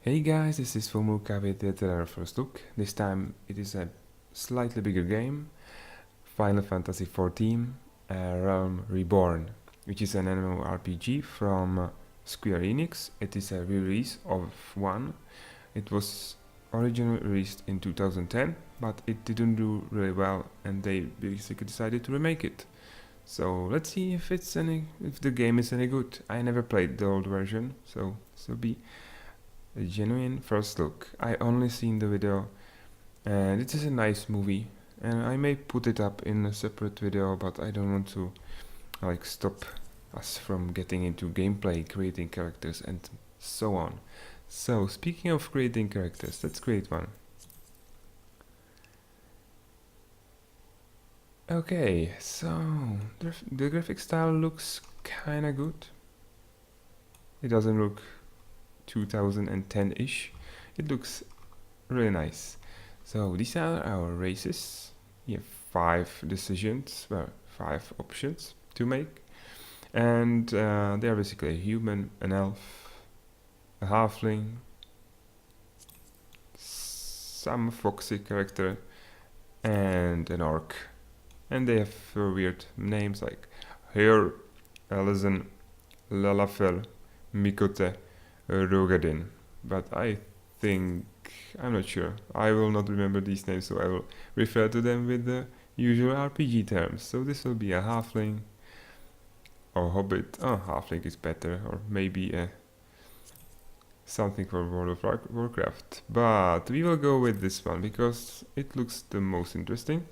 Hey guys, this is Fomuka with the first look. This time it is a slightly bigger game, Final Fantasy XIV Realm Reborn, which is an MMORPG from Square Enix. It is a re-release of one. It was originally released in 2010, but it didn't do really well and they basically decided to remake it. So let's see if the game is any good. I never played the old version, so this will be a genuine first look. I only seen the video and it is a nice movie and I may put it up in a separate video, but I don't want to stop us from getting into gameplay, creating characters and so on. So speaking of creating characters, let's create one. Okay, so the graphic style looks kinda good. It doesn't look 2010-ish. It looks really nice. So these are our races. We have 5 options to make. And they are basically a human, an elf, a halfling, some foxy character, and an orc. And they have weird names like Hyr, Elezen, Lalafell, Mikote, Rogadin. But I'm not sure. I will not remember these names, so I will refer to them with the usual RPG terms. So this will be a halfling or hobbit. Oh, halfling is better, or maybe something for World of Warcraft. But we will go with this one because it looks the most interesting.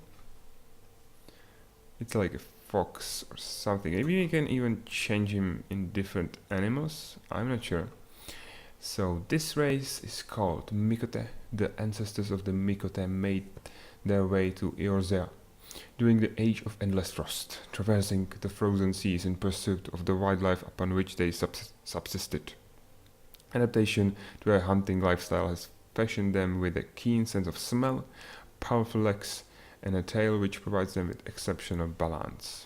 It's like a fox or something. Maybe we can even change him in different animals. I'm not sure. So this race is called Mikote. The ancestors of the Mikote made their way to Eorzea during the Age of Endless Frost, traversing the frozen seas in pursuit of the wildlife upon which they subsisted. Adaptation to a hunting lifestyle has fashioned them with a keen sense of smell, powerful legs, and a tail which provides them with exceptional balance.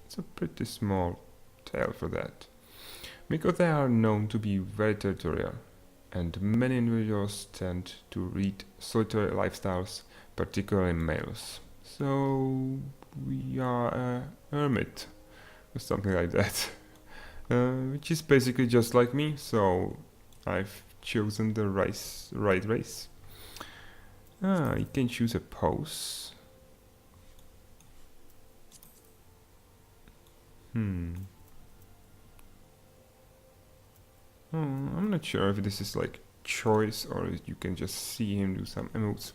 It's a pretty small tail for that. Mikote are known to be very territorial, and many individuals tend to lead solitary lifestyles, particularly males. So we are a hermit, or something like that, which is basically just like me. So I've chosen the right race. You can choose a pose. I'm not sure if this is like choice or if you can just see him do some emotes.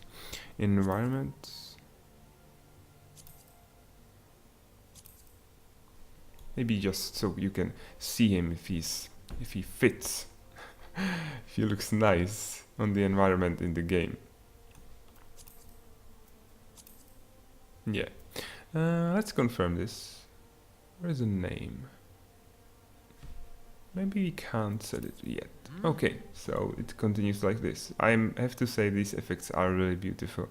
Environment. Maybe just so you can see him if he fits. If he looks nice on the environment in the game. Yeah. Let's confirm this. Where is the name? Maybe we can't set it yet. Okay, so it continues like this. I have to say these effects are really beautiful.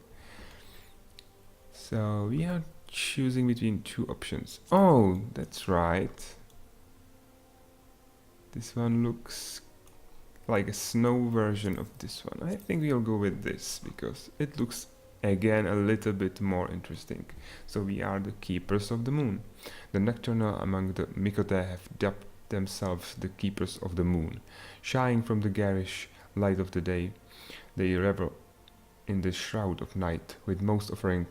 So we are choosing between 2 options. Oh, that's right. This one looks like a snow version of this one. I think we'll go with this because it looks again a little bit more interesting. So we are the keepers of the moon. The nocturnal among the Mikote have dubbed themselves the keepers of the moon. Shying from the garish light of the day, they revel in the shroud of night, with most offering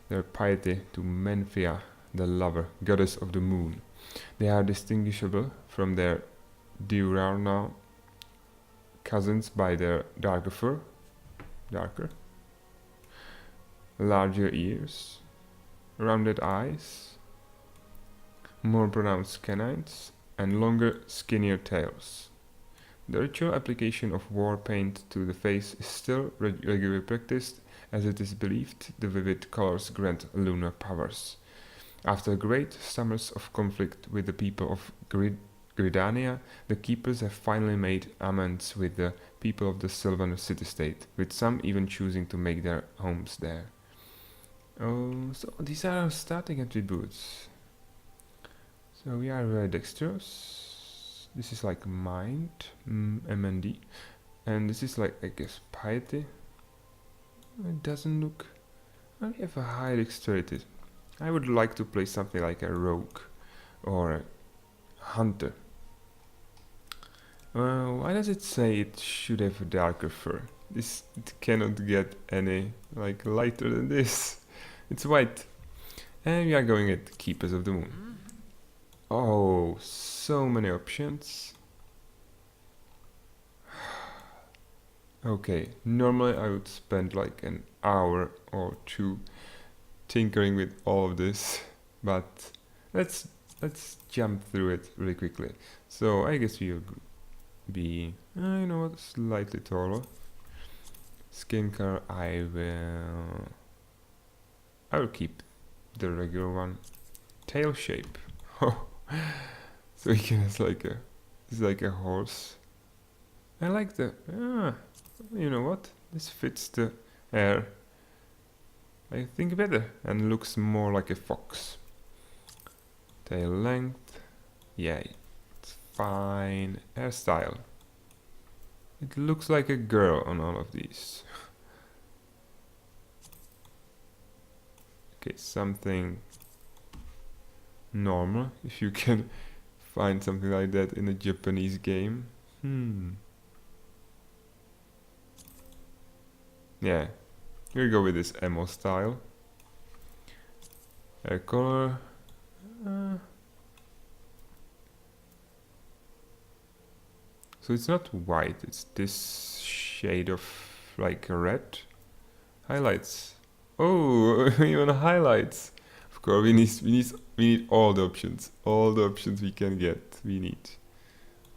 their piety to Menphia, the lover, goddess of the moon. They are distinguishable from their diurnal cousins by their darker fur, larger ears, rounded eyes, more pronounced canines, and longer, skinnier tails. The ritual application of war paint to the face is still regularly practiced, as it is believed the vivid colors grant lunar powers. After great summers of conflict with the people of Gridania, the keepers have finally made amends with the people of the Sylvan city-state, with some even choosing to make their homes there. Oh, so these are our starting attributes. So we are very dexterous. This is like mind, MND. And this is like, I guess, piety. It doesn't look... I have a high dexterity. I would like to play something like a rogue or a hunter. Why does it say it should have a darker fur? It cannot get any like lighter than this. It's white. And we are going at Keepers of the Moon. Oh, so many options. Okay, normally I would spend like an hour or two tinkering with all of this, but let's jump through it really quickly. So I guess we'll be, you know what, slightly taller. Skin color, I will keep the regular one. Tail shape. So he can has like it's like a horse. I like the you know what? This fits the hair, I think, better and looks more like a fox. Tail length, yeah, it's fine. Hairstyle. It looks like a girl on all of these. Okay, something normal, if you can find something like that in a Japanese game. Yeah, here we go with this emo style. Hair color. So it's not white, it's this shade of like red. Highlights. Oh, even highlights. Of course, we need all the options. All the options we can get, we need.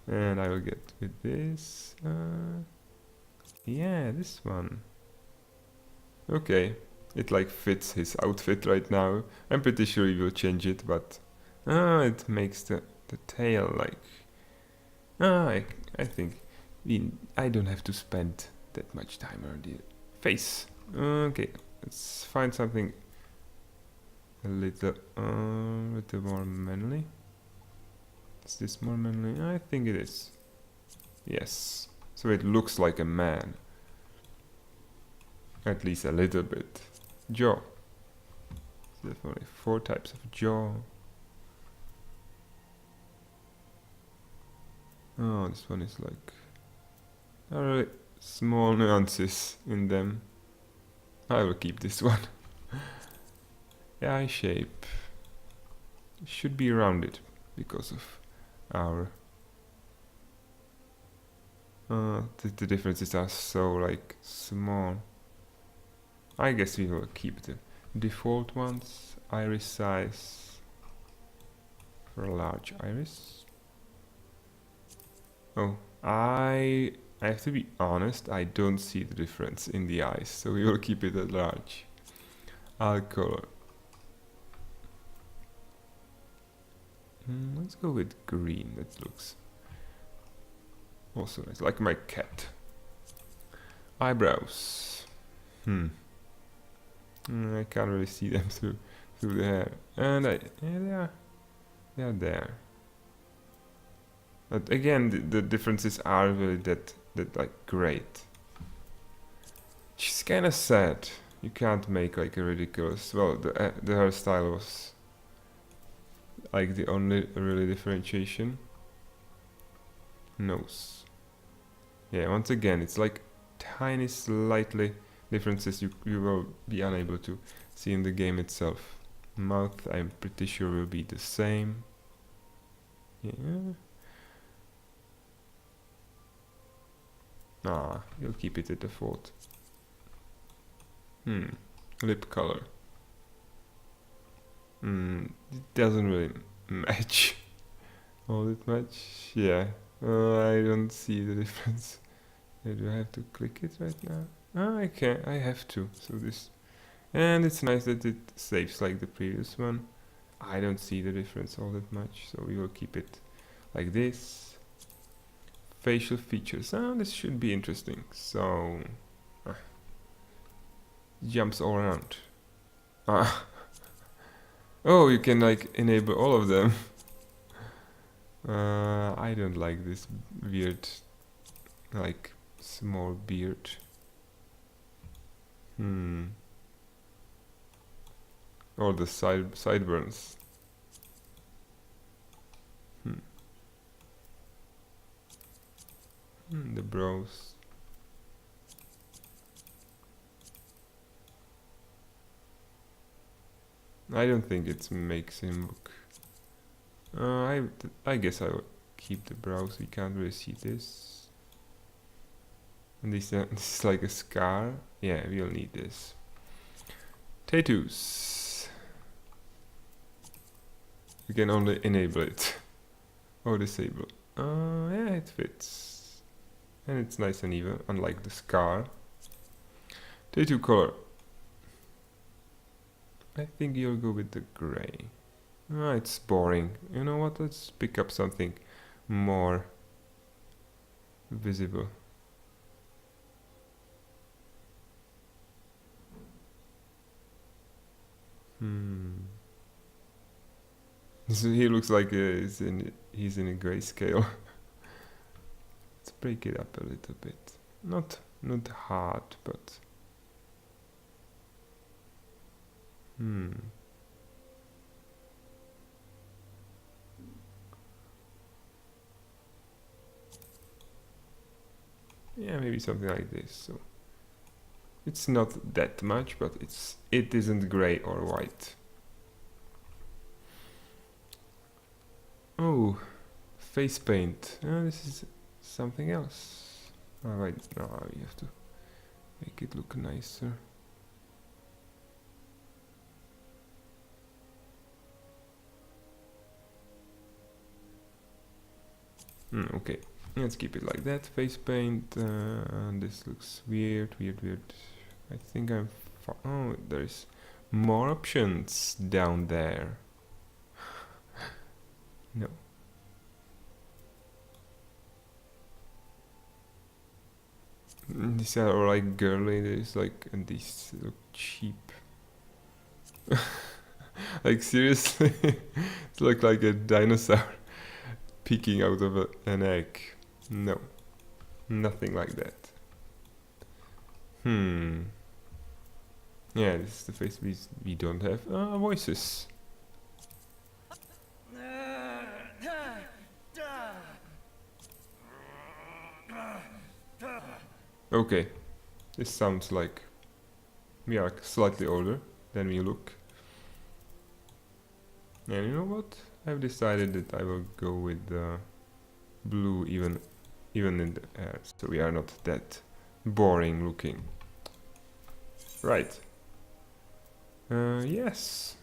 And I will get with this. Yeah, this one. Okay, it like fits his outfit right now. I'm pretty sure he will change it, but it makes the tail like. I think I don't have to spend that much time on the face. Okay, let's find something a little more manly. Is this more manly? I think it is. Yes. So it looks like a man. At least a little bit. Jaw. Definitely 4 types of jaw. Oh, this one is like really small nuances in them. I will keep this one. Eye shape should be rounded because of our the differences are so like small. I guess we will keep the default ones. Iris size for a large iris. Oh, I have to be honest, I don't see the difference in the eyes, so we will keep it at large. Eye color. Let's go with green, that looks also nice, like my cat. Eyebrows. I can't really see them through the hair. And yeah, they are there. But again, the differences are really that like great. Which is kind of sad. You can't make like a ridiculous. Well, the hairstyle was like the only really differentiation. Nose. Yeah, once again, it's like tiny, slightly differences you will be unable to see in the game itself. Mouth, I'm pretty sure will be the same. Yeah. You'll keep it at default. Lip color. It doesn't really match all that much. Yeah, I don't see the difference. Do I have to click it right now? I can. I have to. So this, and it's nice that it saves like the previous one. I don't see the difference all that much, so we will keep it like this. Facial features. This should be interesting. So, jumps all around. Oh, you can like enable all of them. I don't like this weird like Small beard. Or the sideburns. The brows. I don't think it makes him look. I guess I will keep the brows. We can't really see this. And this is like a scar. Yeah, we'll need this. Tattoos. We can only enable it or disable. Yeah, it fits, and it's nice and even, unlike the scar. Tattoo color. I think you'll go with the gray. It's boring. You know what? Let's pick up something more visible. So he looks like he's in a grayscale. Let's break it up a little bit. Not hard, but yeah, maybe something like this. So it's not that much, but it isn't gray or white. Oh, face paint. This is something else. Oh wait, no, we have to make it look nicer. Okay, let's keep it like that. Face paint. This looks weird. I think oh, there's more options down there. No. These are like girly. There's like, and these look cheap. Like seriously, it looks like a dinosaur peeking out of an egg. No, nothing like that. Yeah, this is the face we don't have. Voices. Okay, this sounds like we are slightly older than we look. And you know what? I've decided that I will go with blue even in the hair, so we are not that boring looking. Right. Yes.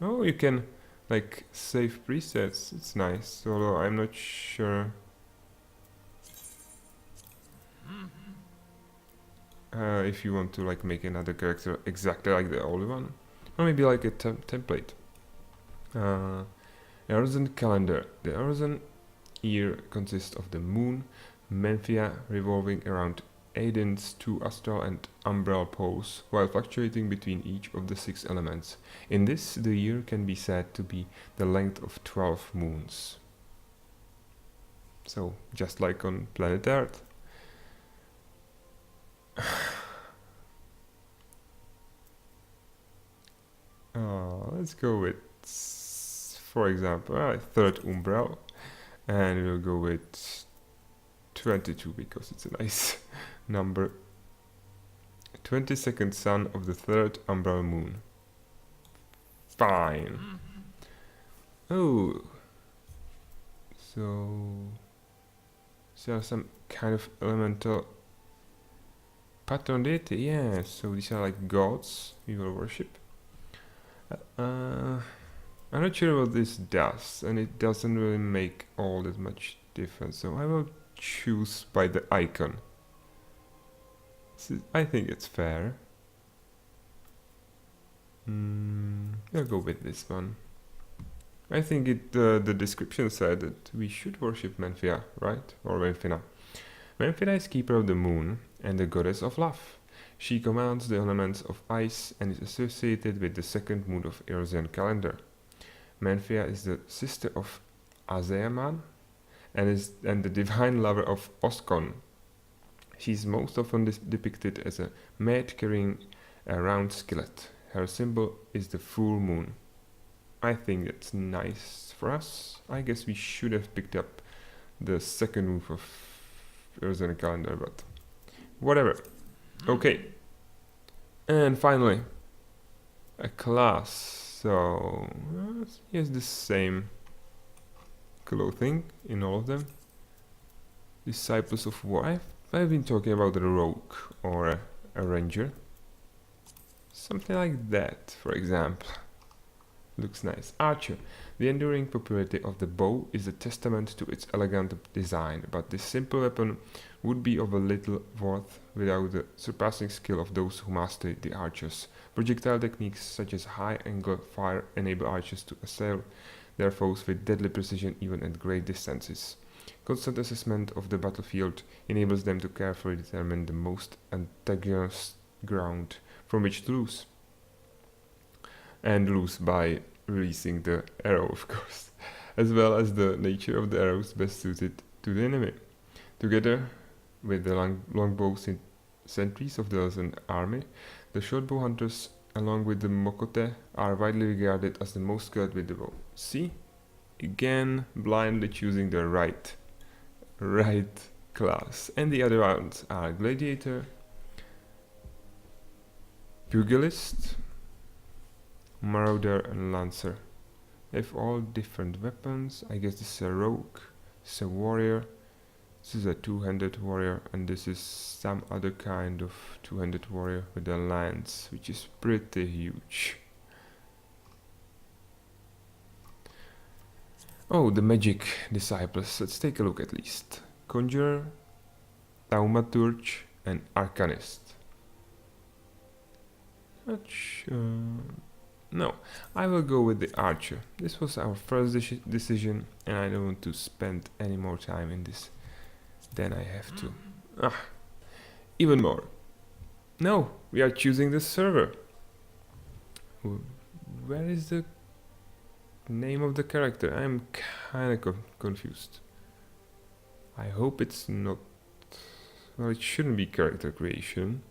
Oh, you can like save presets. It's nice, although I'm not sure. If you want to like make another character exactly like the old one, or maybe like a template. Eorzan calendar. The Eorzan year consists of the moon, Menphia, revolving around Aiden's 2 astral and umbral poles, while fluctuating between each of the 6 elements. In this, the year can be said to be the length of 12 moons. So, just like on planet Earth. Let's go with, for example, 3rd umbral, and we'll go with 22 because it's a nice number. 22nd sun of the 3rd umbral moon. Fine. Oh, so there are some kind of elemental patron deity. Yeah, so these are like gods we will worship. I'm not sure what this does, and it doesn't really make all that much difference, so I will choose by the icon. I think it's fair. I'll go with this one. I think the description said that we should worship Menphia, right? Or Menphina. Menphina is keeper of the moon and the goddess of love. She commands the elements of ice and is associated with the 2nd moon of Eorzan calendar. Menphia is the sister of Azaeman and the divine lover of Oskon. She is most often depicted as a maid carrying a round skillet. Her symbol is the full moon. I think that's nice for us. I guess we should have picked up the second move of Arizona calendar, but whatever. Okay. And finally, a class. So here's the same clothing in all of them. Disciples of War. I've been talking about a rogue or a ranger. Something like that, for example. Looks nice. Archer. The enduring popularity of the bow is a testament to its elegant design, but this simple weapon would be of a little worth without the surpassing skill of those who master the archers. Projectile techniques such as high-angle fire enable archers to assail their foes with deadly precision even at great distances. Constant assessment of the battlefield enables them to carefully determine the most antagonous ground from which to lose. And lose by releasing the arrow, of course, as well as the nature of the arrows best suited to the enemy. Together with the longbow sentries of the Elzen army, the shortbow hunters, along with the Mokote, are widely regarded as the most skilled with the bow. See? Again, blindly choosing the right class. And the other ones are Gladiator, Pugilist, Marauder and Lancer. They have all different weapons. I guess this is a rogue, this is a warrior, this is a two-handed warrior, and this is some other kind of two-handed warrior with a lance, which is pretty huge. Oh, the magic disciples. Let's take a look at least. Conjurer, Thaumaturge, and Arcanist. Not sure. No, I will go with the archer. This was our first decision, and I don't want to spend any more time in this than I have to. Even more. No, we are choosing the server. Where is the name of the character? I'm kinda confused. I hope it's not... Well, it shouldn't be character creation.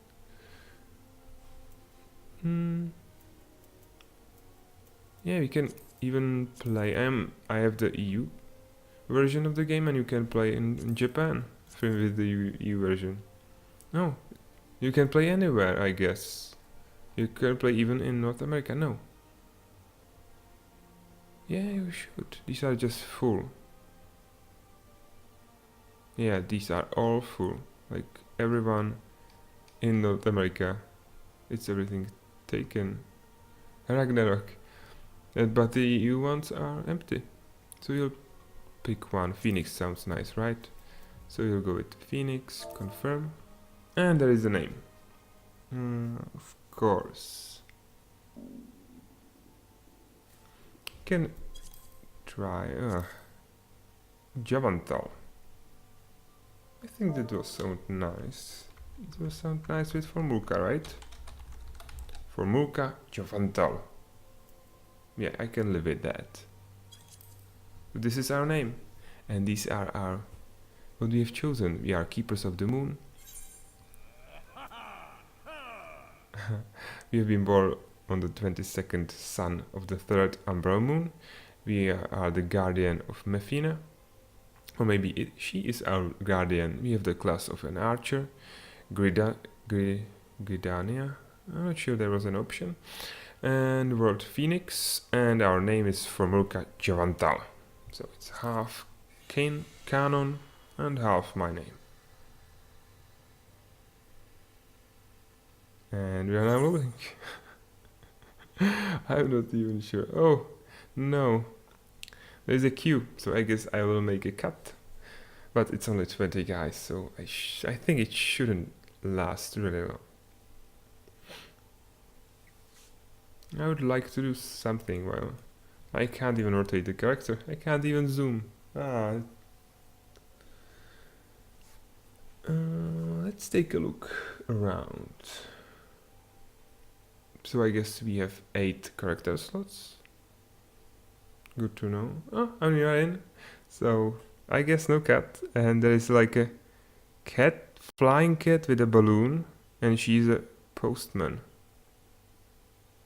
Yeah, we can even play. I have the EU version of the game, and you can play in Japan with the EU version. No, you can play anywhere, I guess. You can play even in North America. No. Yeah, you should. These are just full. Yeah, these are all full. Like everyone in North America, it's everything taken. Ragnarok. But the EU ones are empty. So you'll pick one. Phoenix sounds nice, right? So you'll go with Phoenix, confirm. And there is the name. Of course. Can try Javantal. I think that will sound nice. It will sound nice with Formulka, right? Formulka, Javantal. Yeah, I can live with that. This is our name. And these are our... What we have chosen. We are Keepers of the Moon. We have been born on the 22nd sun of the 3rd umbral moon. We are the guardian of Mefina. Or maybe she is our guardian. We have the class of an archer. Gridania. I'm not sure there was an option. And word Phoenix, and our name is Formulka Javantal. So it's half canon and half my name. And we are now loading. I'm not even sure. Oh, no. There's a queue, so I guess I will make a cut. But it's only 20 guys, so I think it shouldn't last really long. I would like to do something. Well, I can't even rotate the character. I can't even zoom. Let's take a look around. So I guess we have 8 character slots. Good to know. Oh, and we are in. So I guess no cat. And there is like a cat flying cat with a balloon, and she's a postman.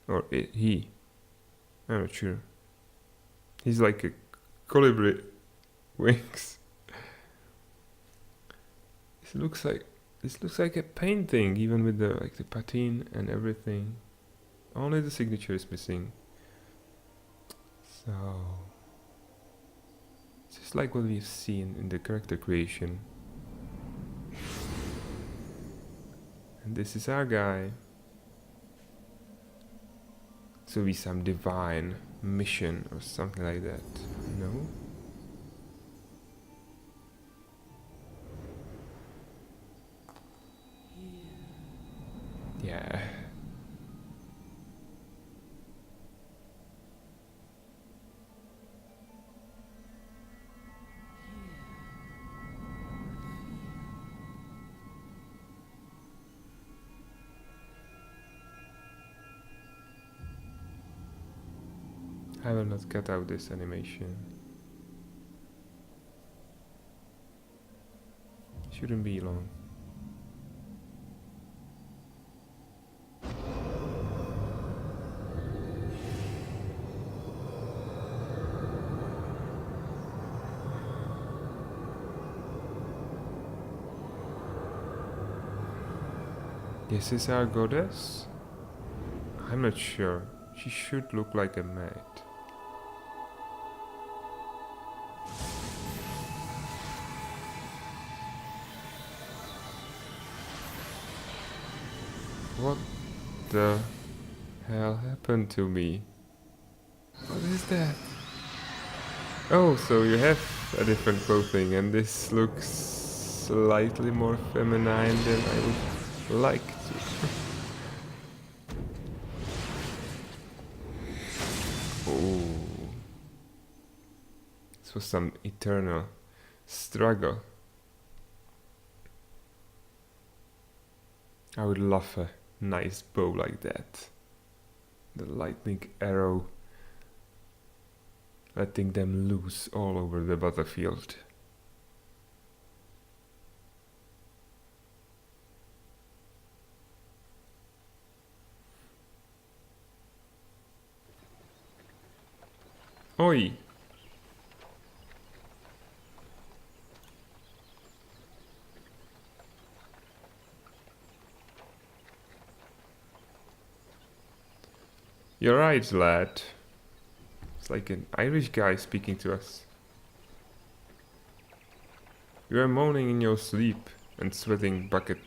Or he. I'm not sure. He's like a colibri wings. This looks like a painting, even with the patina and everything. Only the signature is missing. So it's just like what we've seen in the character creation. And this is our guy. So be some divine mission or something like that. No? Yeah. I will not cut out this animation. Shouldn't be long. This is our goddess? I'm not sure. She should look like a maid. What the hell happened to me? What is that? Oh, so you have a different clothing, and this looks slightly more feminine than I would like to. Oh. This was some eternal struggle. I would love a nice bow like that. The lightning arrow letting them loose all over the battlefield. Oi! You're right, lad. It's like an Irish guy speaking to us. You are moaning in your sleep and sweating bucket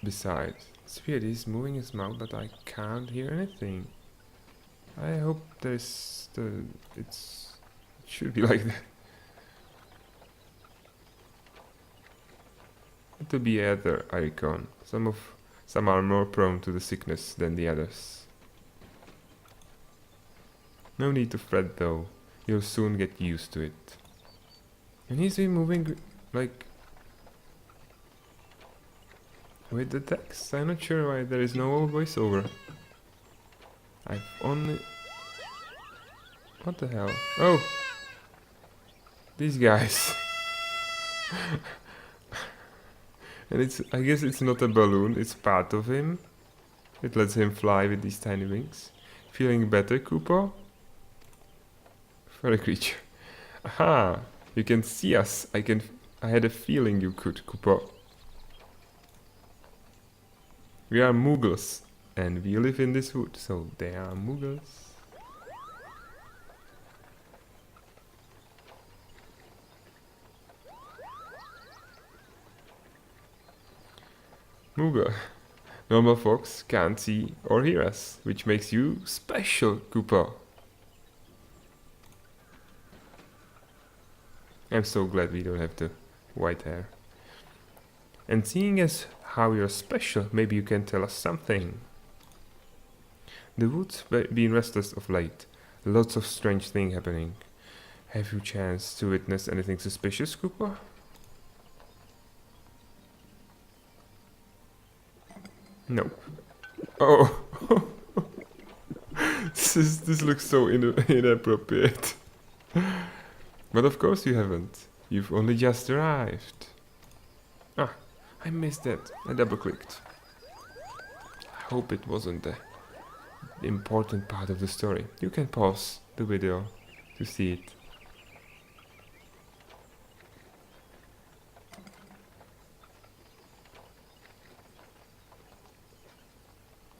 beside. It's weird, he's moving his mouth, but I can't hear anything. I hope it should be like that. To be other icon. Some are more prone to the sickness than the others. No need to fret though, you'll soon get used to it. And he's been moving like with the text. I'm not sure why there is no voiceover. I've only... What the hell? Oh! These guys. And I guess it's not a balloon, it's part of him. It lets him fly with these tiny wings. Feeling better, Kupo? Furry creature. Aha! You can see us. I had a feeling you could, Kupo. We are Muggles, and we live in this wood, so they are Muggles. Moogle. Normal folks can't see or hear us, which makes you special, Kupo. I'm so glad we don't have the white hair. And seeing as how you're special, maybe you can tell us something. The woods been restless of late. Lots of strange things happening. Have you chanced to witness anything suspicious, Cooper? Nope. Oh, this looks so inappropriate. But of course you haven't. You've only just arrived. Ah, I missed that. I double clicked. I hope it wasn't the important part of the story. You can pause the video to see it.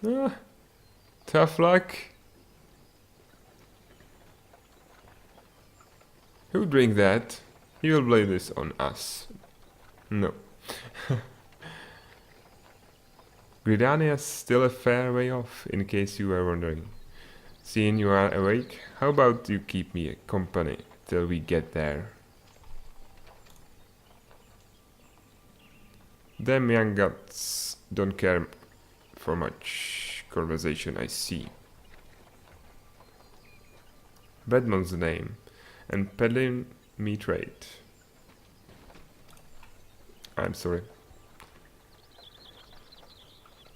Ah, tough luck. Who drink that? He will blame this on us. No. Gridania's still a fair way off, in case you were wondering. Seeing you are awake, how about you keep me company till we get there? Them young guts don't care for much conversation, I see. Bedmont's the name, and peddling me trade. I'm sorry.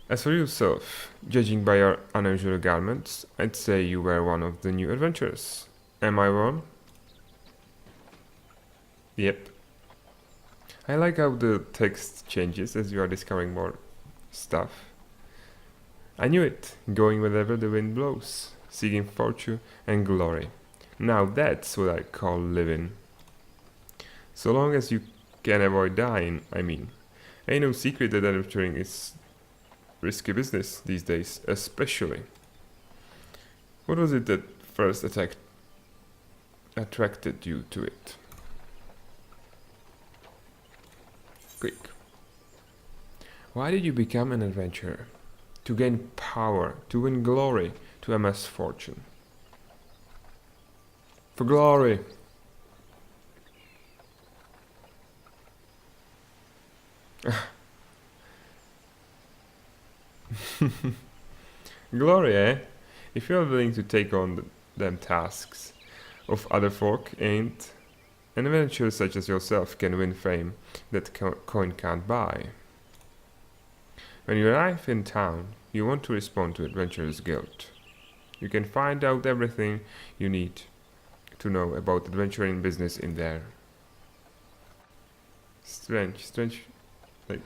As for yourself, judging by your unusual garments, I'd say you were one of the new adventurers. Am I wrong? Yep. I like how the text changes as you are discovering more stuff. I knew it, going wherever the wind blows, seeking fortune and glory. Now that's what I call living. So long as you can avoid dying, I mean. Ain't no secret that adventuring is risky business these days, especially. What was it that first attracted you to it? Quick. Why did you become an adventurer? To gain power, to win glory, to amass fortune. For glory. Glory, eh? If you're willing to take on them tasks of other folk, ain't an adventurer such as yourself can win fame that coin can't buy. When you arrive in town, you want to respond to Adventurers Guild. You can find out everything you need to know about adventuring business in there. Strange, like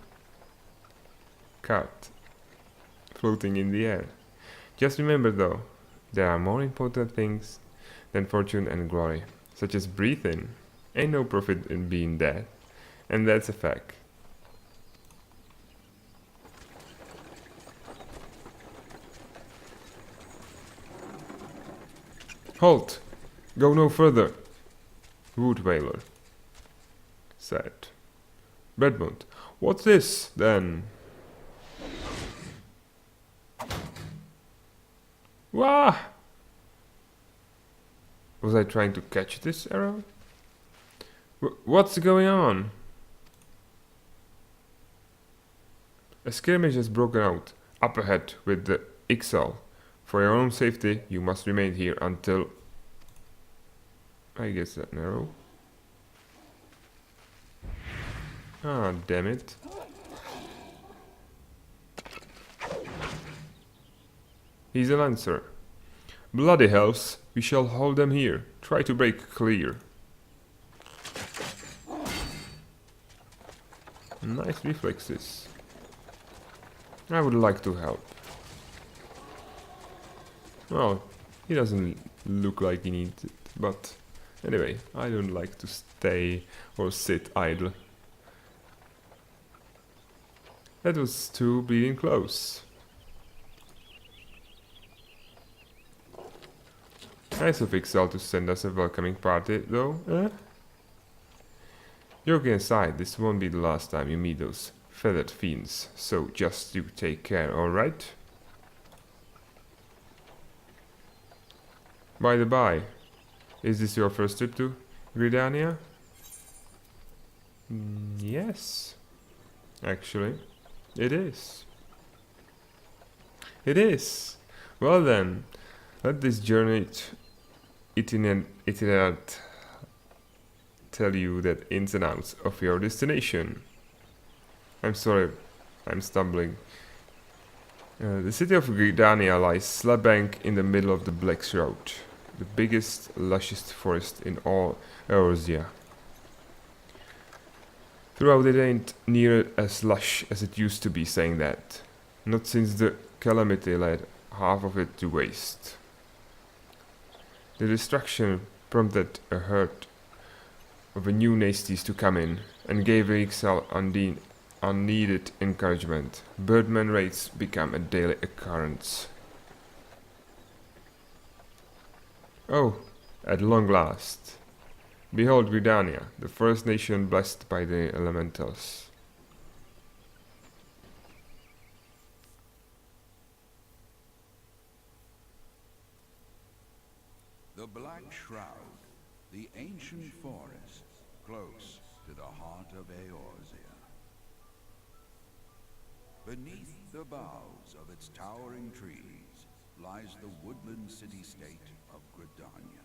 cart floating in the air. Just remember though, there are more important things than fortune and glory, such as breathing. Ain't no profit in being dead, and that's a fact. Halt! Go no further, Wood Wailer said. Bedmont, what's this, then? Wah! Was I trying to catch this arrow? What's going on? A skirmish has broken out, up ahead with the Ixal. For your own safety, you must remain here until... I guess that arrow. Ah, damn it. He's a lancer. Bloody hells, we shall hold them here. Try to break clear. Nice reflexes. I would like to help. Well, he doesn't look like he needs it, but anyway, I don't like to stay or sit idle. That was too bleeding close. Nice of Ixal to send us a welcoming party, though, eh? Joking aside, this won't be the last time you meet those feathered fiends, so just you take care, alright? By the by, is this your first trip to Gridania? Yes, actually, it is. It is. Well then, let this journey itinerant tell you the ins and outs of your destination. I'm sorry, I'm stumbling. The city of Gridania lies slab bank in the middle of the Black Shroud, the biggest, lushest forest in all Eorzea. Throughout it ain't near as lush as it used to be, saying that. Not since the calamity laid half of it to waste. The destruction prompted a herd of a new nasties to come in, and gave Ixal unneeded encouragement. Birdman raids became a daily occurrence. Oh, at long last. Behold Gridania, the first nation blessed by the elementals. The Black Shroud, the ancient forest, close to the heart of Eorzea. Beneath the boughs of its towering trees lies the woodland city-state of Gridania.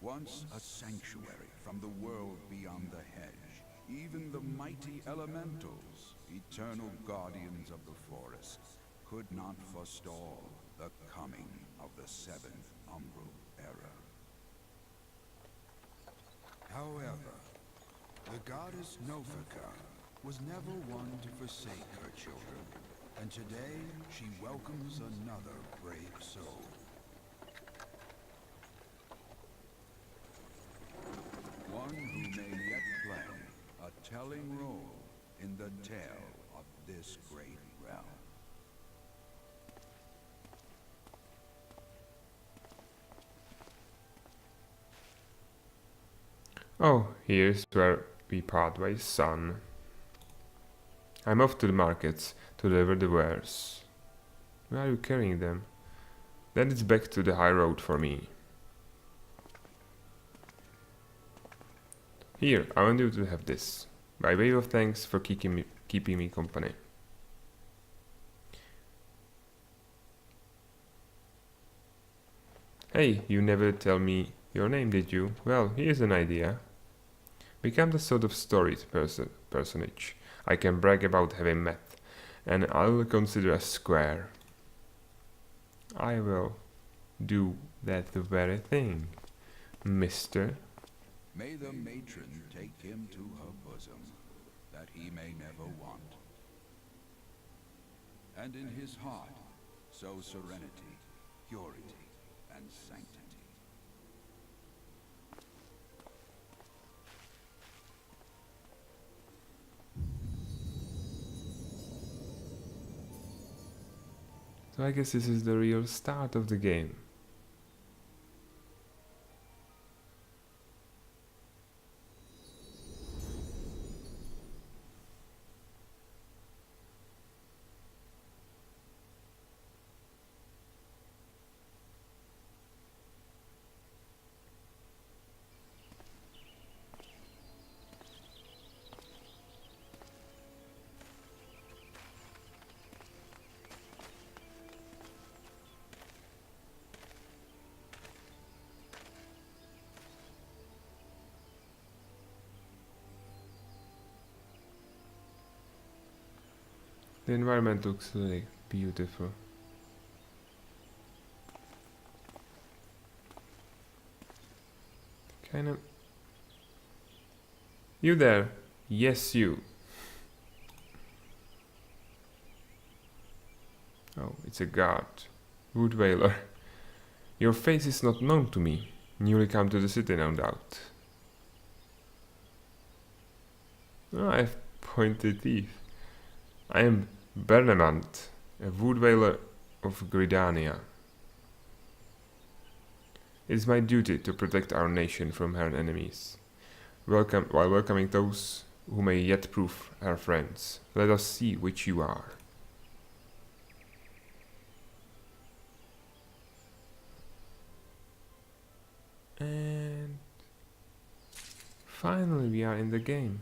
Once a sanctuary from the world beyond the hedge, even the mighty elementals, eternal guardians of the forest, could not forestall the coming of the seventh Umbral era. However, the goddess Nofika was never one to forsake her children, and today she welcomes another brave soul. One who may yet play a telling role in the tale of this great realm. Oh, here's where we part ways, son. I'm off to the markets to deliver the wares. Where are you carrying them? Then it's back to the high road for me. Here, I want you to have this, by way of thanks for keeping me company. Hey, you never tell me your name, did you? Well, here's an idea. Become the sort of storied personage I can brag about having met, and I'll consider us square. I will do that very thing, mister. May the matron take him to her bosom, that he may never want. And in his heart, sow serenity, purity, and sanctity. So I guess this is the real start of the game. The environment looks really beautiful. Kind of... You there? Yes, you. Oh, it's a guard. Wood Whaler. Your face is not known to me. Newly come to the city, no doubt. Oh, I have pointed teeth. I am Bernamant, a Wood Whaler of Gridania. It is my duty to protect our nation from her enemies, while welcoming those who may yet prove her friends. Let us see which you are. And finally we are in the game.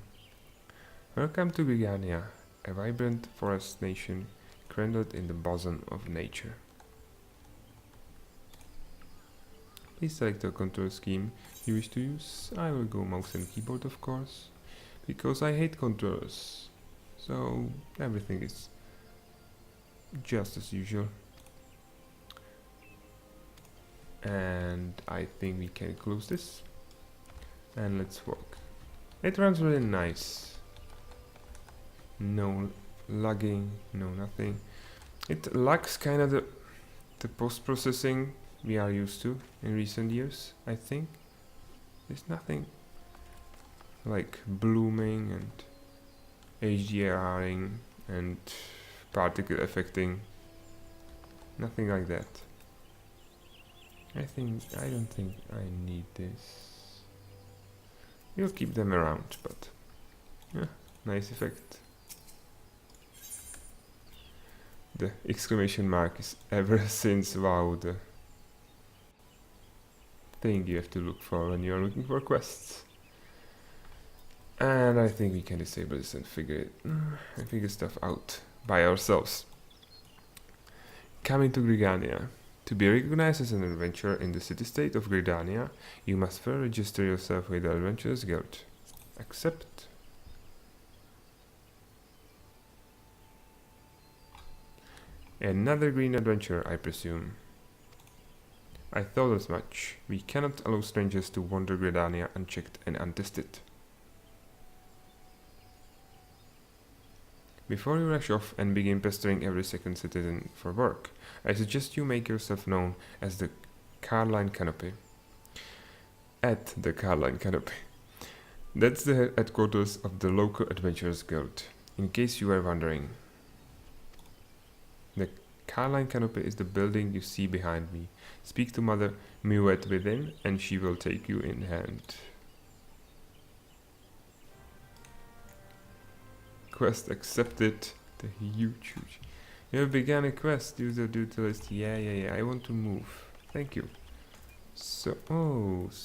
Welcome to Gridania, a vibrant forest nation cradled in the bosom of nature. Please select the control scheme you wish to use. I will go mouse and keyboard, of course, because I hate controllers. So everything is just as usual. And I think we can close this. And let's walk. It runs really nice. No lagging, no nothing. It lacks kind of the post-processing we are used to in recent years, I think. There's nothing like blooming and HDRing and particle affecting. Nothing like that. I don't think I need this. We'll keep them around, but yeah, nice effect. The exclamation mark is ever since WoW the thing you have to look for when you're looking for quests. And I think we can disable this and figure stuff out by ourselves. Coming to Gridania. To be recognized as an adventurer in the city-state of Gridania, you must first register yourself with the Adventurers Guild. Accept. Another green adventure, I presume. I thought as much. We cannot allow strangers to wander Gridania unchecked and untested. Before you rush off and begin pestering every second citizen for work, I suggest you make yourself known as the Carline Canopy. At the Carline Canopy. That's the headquarters of the local Adventurers Guild, in case you were wondering. The Carline Canopy is the building you see behind me. Speak to Mother Muet within, and she will take you in hand. Quest accepted. The huge. You have begun a quest. Use the duty list. Yeah. I want to move. Thank you. So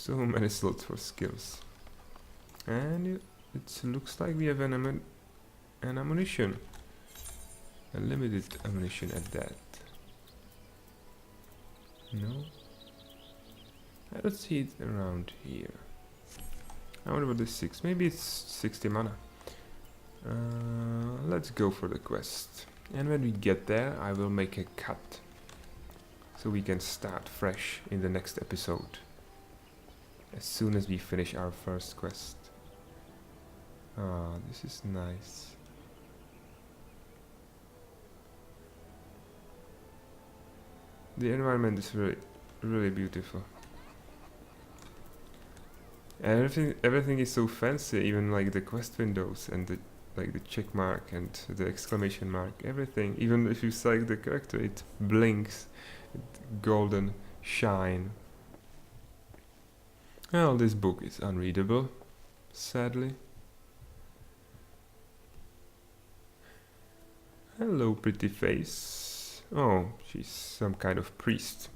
many slots for skills. And it looks like we have an ammunition. A limited ammunition at that. No? I don't see it around here. I wonder what this 6. Maybe it's 60 mana. Let's go for the quest. And when we get there, I will make a cut. So we can start fresh in the next episode. As soon as we finish our first quest. Ah, this is nice. The environment is really beautiful. And everything is so fancy, even like the quest windows and the check mark and the exclamation mark, everything. Even if you select the character, it blinks, golden shine. Well, this book is unreadable, sadly. Hello, pretty face. Oh, she's some kind of priest.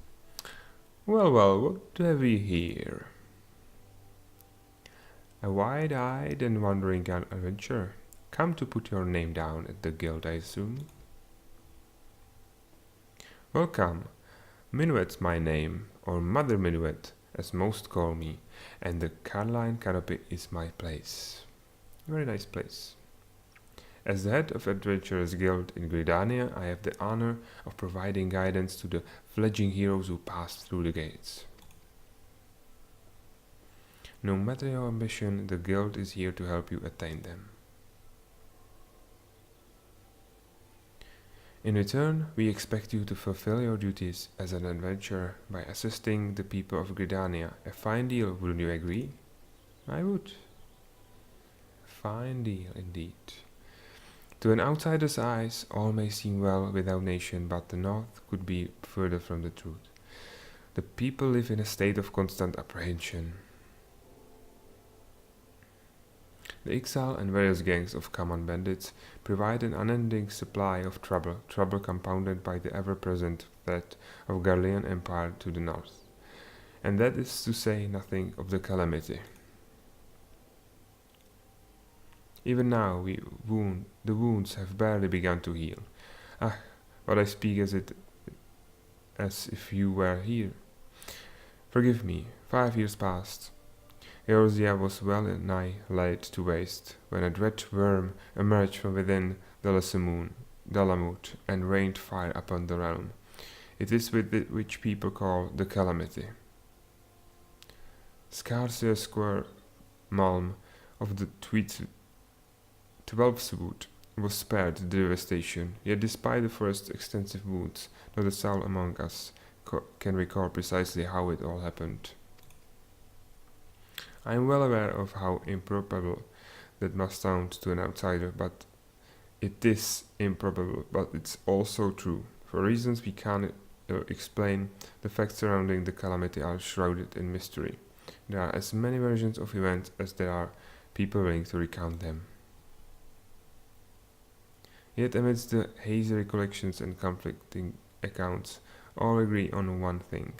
Well, what have we here? A wide-eyed and wandering adventurer. Come to put your name down at the guild, I assume. Welcome. Minuet's my name, or Mother Minuet, as most call me, and the Carline Canopy is my place. Very nice place. As the head of Adventurers Guild in Gridania, I have the honor of providing guidance to the fledgling heroes who pass through the gates. No matter your ambition, the guild is here to help you attain them. In return, we expect you to fulfill your duties as an adventurer by assisting the people of Gridania. A fine deal, wouldn't you agree? I would. Fine deal, indeed. To an outsider's eyes, all may seem well with our nation, but the North could be further from the truth. The people live in a state of constant apprehension. The Ixal and various gangs of common bandits provide an unending supply of trouble compounded by the ever-present threat of Garlean Empire to the north. And that is to say nothing of the calamity. Even now the wounds have barely begun to heal. Ah, but I speak as if you were here. Forgive me, 5 years passed. Eorzea was well nigh laid to waste, when a dread worm emerged from within the lesser moon. Dalamut and rained fire upon the realm. It is with it which people call the calamity. Scarcely a square malm of the Twelfthwood was spared the devastation, yet despite the forest's extensive wounds, not a soul among us can recall precisely how it all happened. I am well aware of how improbable that must sound to an outsider, but it is improbable, but it's also true. For reasons we can't explain, the facts surrounding the calamity are shrouded in mystery. There are as many versions of events as there are people willing to recount them. Yet amidst the hazy recollections and conflicting accounts, all agree on one thing,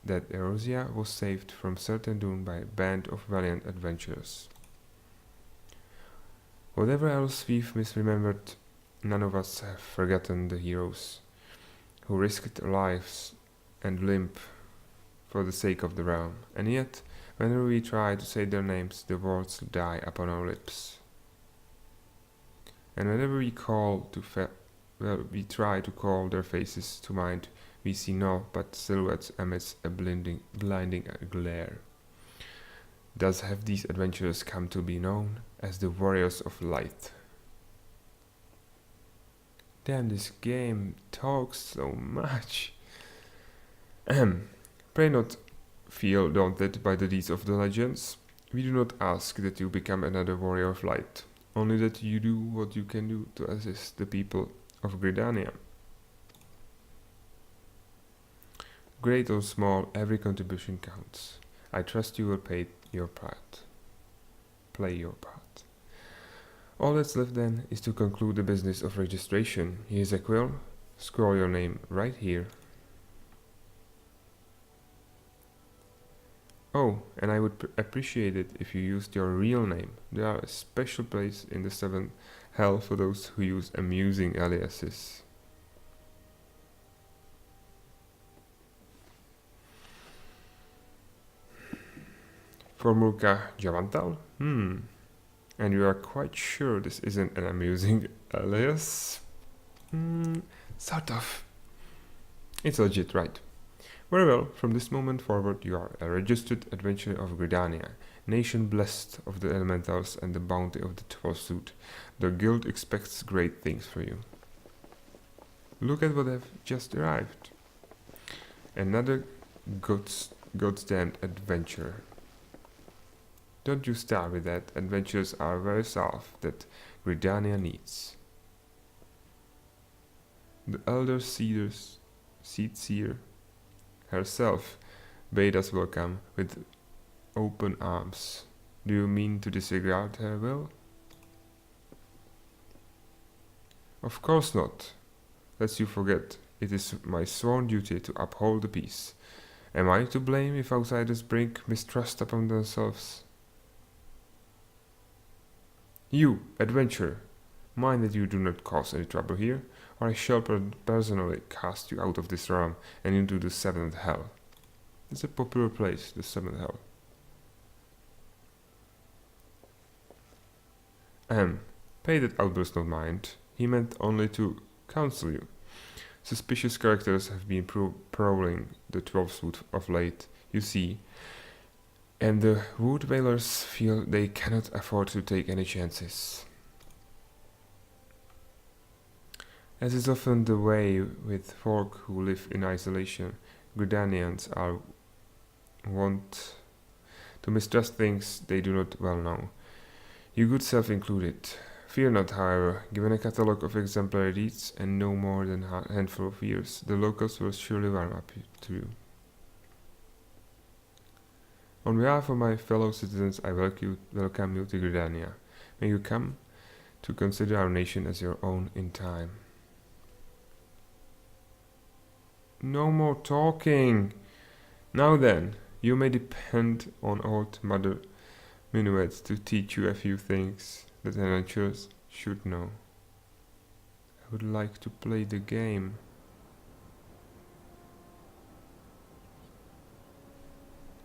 that Eorzea was saved from certain doom by a band of valiant adventurers. Whatever else we've misremembered, none of us have forgotten the heroes who risked their lives and limb for the sake of the realm, and yet, whenever we try to say their names, the words die upon our lips. And whenever we we try to call their faces to mind, we see naught but silhouettes amidst a blinding glare. Thus have these adventurers come to be known as the Warriors of Light. Damn, this game talks so much. Pray not feel daunted by the deeds of the legends. We do not ask that you become another Warrior of Light, only that you do what you can do to assist the people of Gridania. Great or small, every contribution counts. I trust you will play your part. All that's left then is to conclude the business of registration. Here's a quill. Scroll your name right here. Oh, and I would appreciate it if you used your real name. There are a special place in the seventh hell for those who use amusing aliases. Formulka Javantal? And you are quite sure this isn't an amusing alias? Sort of. It's legit, right? Very well, from this moment forward you are a registered adventurer of Gridania, nation blessed of the elementals and the bounty of the Twelfthwood. The guild expects great things for you. Look at what I've just arrived. Another goddamned adventurer. Don't you start with that. Adventurers are very salve that Gridania needs. The elder Seedseer herself bade us welcome with open arms. Do you mean to disregard her will? Of course not. Lest you forget, it is my sworn duty to uphold the peace. Am I to blame if outsiders bring mistrust upon themselves? You, adventurer, mind that you do not cause any trouble here, or I shall personally cast you out of this realm and into the seventh hell. It's a popular place, the seventh hell. Pay that outburst no mind. He meant only to counsel you. Suspicious characters have been prowling the Twelfthwood of late, you see, and the Wood Dwellers feel they cannot afford to take any chances. As is often the way with folk who live in isolation, Gridanians are wont to mistrust things they do not well know, you good self included. Fear not, however, given a catalogue of exemplary deeds and no more than a handful of years, the locals will surely warm up to you. On behalf of my fellow citizens, I welcome you to Gridania. May you come to consider our nation as your own in time. No more talking! Now then, you may depend on old Mother Minuet to teach you a few things that adventurers should know. I would like to play the game.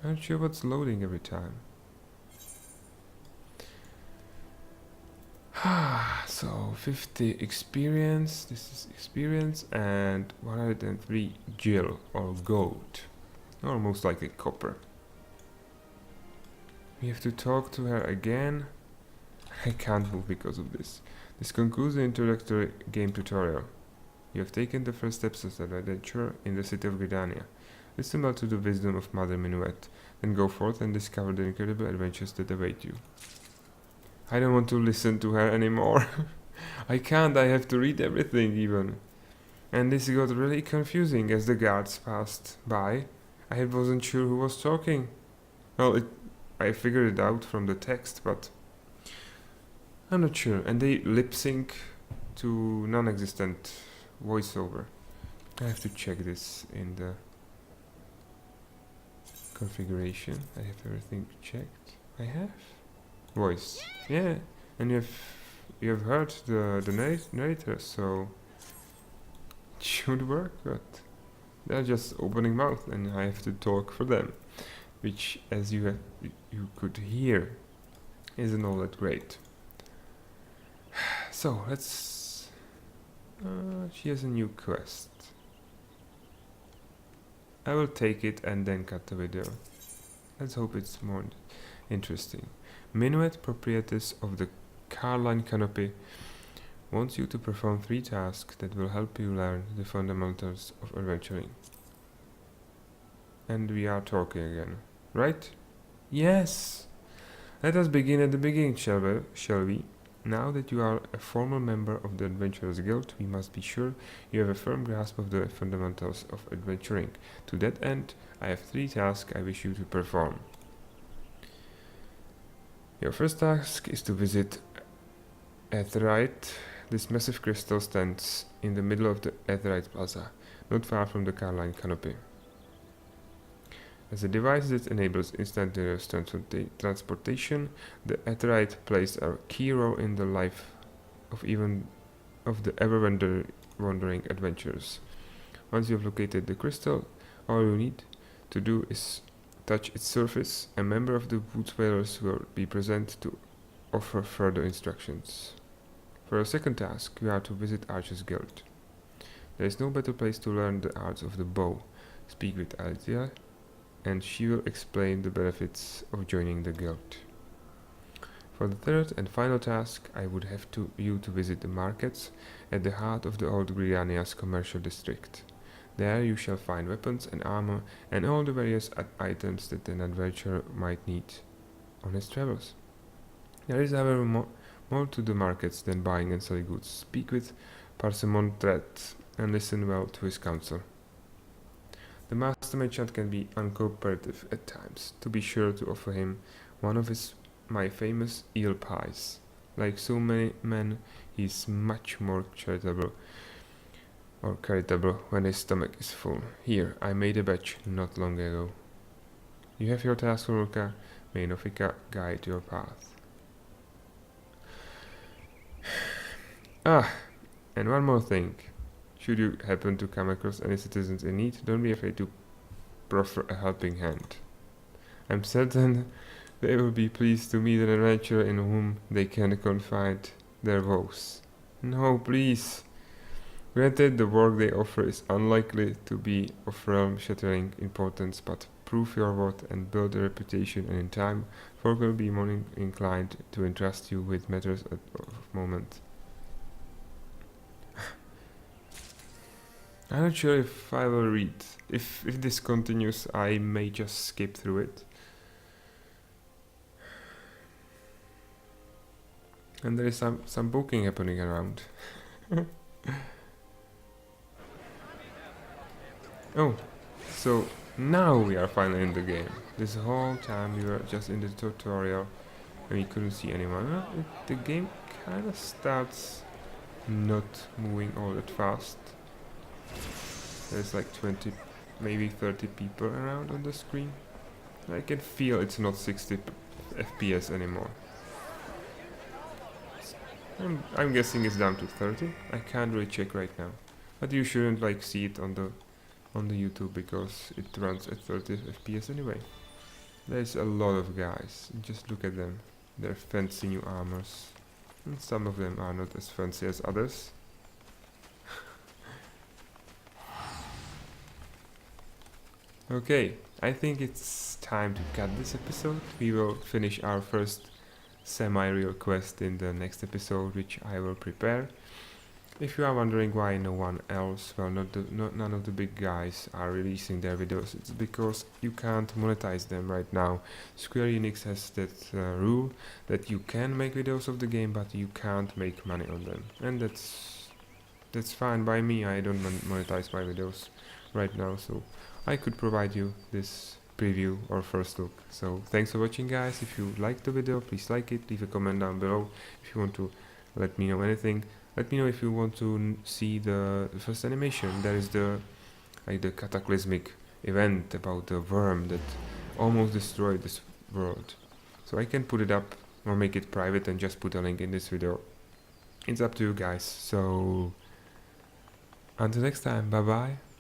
Aren't sure what's loading every time. So 50 experience, this is experience, and 103 gil or gold, or most likely copper. We have to talk to her again. I can't move because of this. This concludes the introductory game tutorial. You have taken the first steps of an adventure in the city of Gridania. Listen well to the wisdom of Mother Minuet, then go forth and discover the incredible adventures that await you. I don't want to listen to her anymore. I can't, I have to read everything even. And this got really confusing as the guards passed by. I wasn't sure who was talking. Well, I figured it out from the text, but I'm not sure. And they lip sync to non-existent voiceover. I have to check this in the configuration. I have everything checked. I have voice. Yeah, and you have heard the narrator, so it should work. But they're just opening mouth, and I have to talk for them, which, as you could hear, isn't all that great. So let's. She has a new quest. I will take it and then cut the video. Let's hope it's more interesting. Minuet, proprietress of the Carline Canopy, wants you to perform 3 tasks that will help you learn the fundamentals of adventuring. And we are talking again, right? Yes! Let us begin at the beginning, shall we? Now that you are a formal member of the Adventurers Guild, we must be sure you have a firm grasp of the fundamentals of adventuring. To that end, I have 3 tasks I wish you to perform. Your first task is to visit Aetheryte. This massive crystal stands in the middle of the Aetheryte Plaza, not far from the Carline Canopy. As a device that enables instantaneous transportation, the Aetheryte plays a key role in the life of the ever-wandering adventurers. Once you have located the crystal, all you need to do is touch its surface. A member of the Wood Dwellers will be present to offer further instructions. For a second task, you are to visit Archer's Guild. There is no better place to learn the arts of the bow. Speak with Althea, and she will explain the benefits of joining the guild. For the third and final task, I would have you to visit the markets at the heart of the old Gridania's commercial district. There you shall find weapons and armor and all the various items that an adventurer might need on his travels. There is, however, more to the markets than buying and selling goods. Speak with Parsimon-Tret and listen well to his counsel. The master merchant can be uncooperative at times. To be sure to offer him one of my famous eel pies. Like so many men, he is much more charitable when his stomach is full. Here, I made a batch not long ago. You have your task, Ruka. May Nofika guide your path. And one more thing. Should you happen to come across any citizens in need, don't be afraid to proffer a helping hand. I'm certain they will be pleased to meet an adventurer in whom they can confide their woes. No, please. Granted, the work they offer is unlikely to be of realm-shattering importance, but prove your worth and build a reputation, and in time, folk will be more inclined to entrust you with matters of moment. I'm not sure if I will read. If this continues, I may just skip through it. And there is some booking happening around. Oh, so now we are finally in the game. This whole time we were just in the tutorial and we couldn't see anyone. The game kind of starts not moving all that fast. There's like 20, maybe 30 people around on the screen. I can feel it's not 60 FPS anymore. I'm guessing it's down to 30. I can't really check right now. But you shouldn't like see it on the YouTube because it runs at 30 FPS anyway. There's a lot of guys. Just look at them. Their fancy new armors. And some of them are not as fancy as others. Okay, I think it's time to cut this episode. We will finish our first semi-real quest in the next episode, which I will prepare. If you are wondering why no one else, well, none of the big guys are releasing their videos, it's because you can't monetize them right now. Square Enix has that rule that you can make videos of the game, but you can't make money on them, and that's fine by me. I don't monetize my videos right now, so I could provide you this preview or first look. So thanks for watching, guys. If you liked the video, please like it, leave a comment down below. If you want to let me know anything, let me know. If you want to see the first animation, there is the cataclysmic event about the worm that almost destroyed this world. So I can put it up or make it private and just put a link in this video. It's up to you guys. So until next time, bye bye.